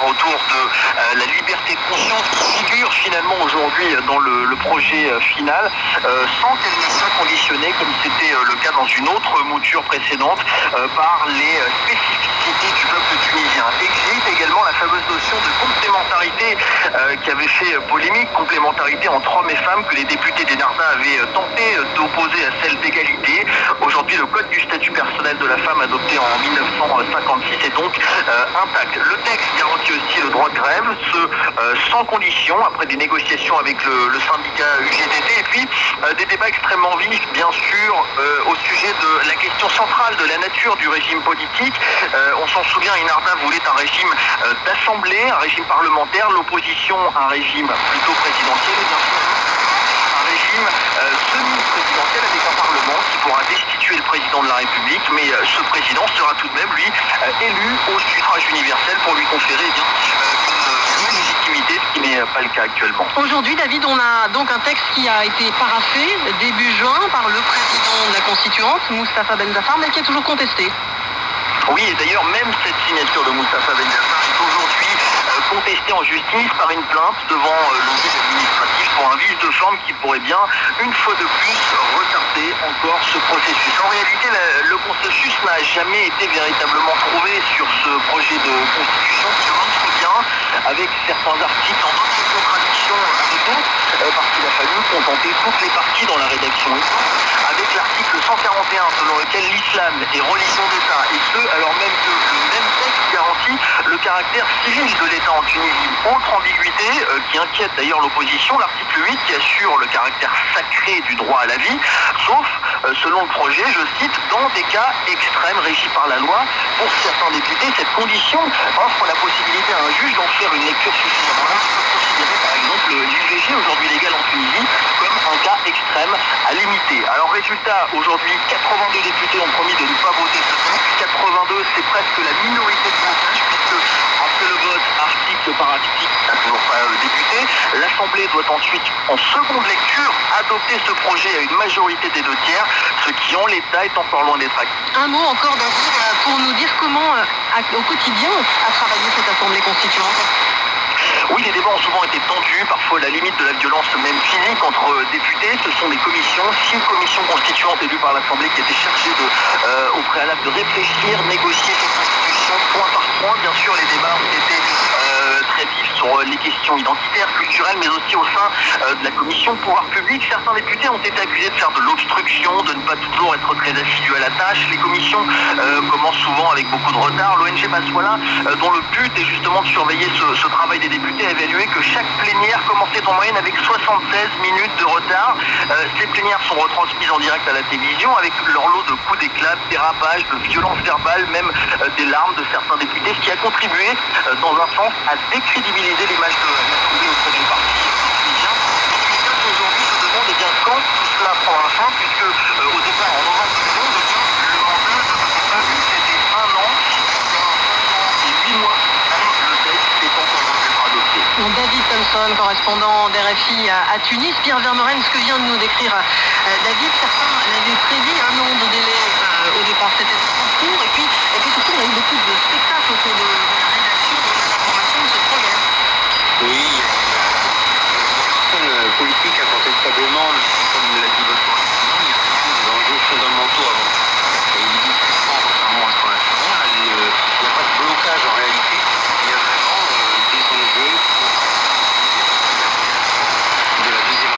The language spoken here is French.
autour de la liberté de conscience qui figure finalement aujourd'hui dans le projet final, sans qu'elle ne soit conditionnée, comme c'était le cas dans une autre mouture précédente, par les spécificités du peuple tunisien. Existe également la fameuse notion de complémentarité qui avait fait polémique, complémentarité entre hommes et femmes que les députés d'Enarda avaient tenté d'opposer à celle d'égalité. Aujourd'hui, le code du statut personnel de la femme adopté en 1956 est donc intact. Le texte garantit aussi le droit de grève, sans condition, après des négociations avec le syndicat UGTT, et puis des débats extrêmement vifs, bien sûr, au sujet de la question centrale de la nature du régime politique. On s'en souvient, Enarda voulait un régime d'assemblée, un régime parlementaire, l'opposition un régime plutôt présidentiel, et bien sûr un régime semi-présidentiel avec un parlement qui pourra destituer le président de la République, mais ce président sera tout de même, lui, élu au suffrage universel pour lui conférer une légitimité, ce qui n'est pas le cas actuellement. Aujourd'hui, David, on a donc un texte qui a été paraphé début juin par le président de la Constituante, Moustapha Benzafar, mais qui est toujours contesté. Oui, et d'ailleurs, même cette signature de Moustapha Benzafar est aujourd'hui contestée en justice par une plainte devant le juge administratif pour un vice de forme qui pourrait bien, une fois de plus, retarder encore ce processus. En réalité, le consensus n'a jamais été véritablement trouvé sur ce projet de constitution qui rentre bien avec certains articles en entière contradiction avec d'autres, parce qu'il a fallu contenter toutes les parties dans la rédaction. Avec l'article 141 selon lequel l'islam est religion d'État, et ce, alors même que le même texte garantit le caractère civil de l'État en Tunisie. Autre ambiguïté qui inquiète d'ailleurs l'opposition, l'article 8 qui assure le caractère sacré du droit à la vie, sauf, selon le projet, je cite, dans des cas extrêmes régis par la loi. Pour certains députés, cette condition offre la possibilité à un juge d'en faire une lecture suffisamment large pour considérer par exemple l'IVG aujourd'hui légal en Tunisie comme un cas extrême à limiter. Alors résultat, aujourd'hui 82 députés ont promis de ne pas voter ce texte. 82, c'est presque la minorité de blocage, puisque après le vote article par article n'a toujours pas débuté. L'Assemblée doit ensuite, en seconde lecture, adopter ce projet à une majorité des 2 tiers, ce qui en l'état est encore loin d'être acquis. Un mot encore, David, pour nous dire comment, au quotidien, a travaillé cette Assemblée constituante. Oui, les débats ont souvent été tendus, parfois à la limite de la violence même physique entre députés. Ce sont des commissions, 6 commissions constituantes élues par l'Assemblée qui étaient chargées au préalable de réfléchir, négocier cette constitution point par point. Bien sûr, les débats ont été très vifs sur les questions identitaires, culturelles, mais aussi au sein de la commission de pouvoir public. Certains députés ont été accusés de faire de l'obstruction, de ne pas toujours être très assidus à la tâche. Les commissions commencent souvent avec beaucoup de retard. L'ONG Massoula, dont le but est justement de surveiller ce travail des députés, a évalué que chaque plénière commençait en moyenne avec 76 minutes de retard. Ces plénières sont retransmises en direct à la télévision avec leur lot de coups d'éclat, de dérapages, de violences verbales, même des larmes de certains députés, ce qui a contribué dans un sens à décrédibiliser l'image de l'Assemblée auprès du parti tunisien. Les Tunisiens qui aujourd'hui se demandent eh bien, quand tout cela prendra fin, puisque au départ en novembre 2011, le mandat de Moustapha c'était 1 an, et 8 mois avant le texte étant encore adopté. David Thompson, correspondant d'RFI à Tunis. Pierre Vermeuren, ce que vient de nous décrire David, certains l'avaient prédit, 1 an de délai au départ, c'était trop court, et puis surtout on a eu beaucoup de spectacles autour de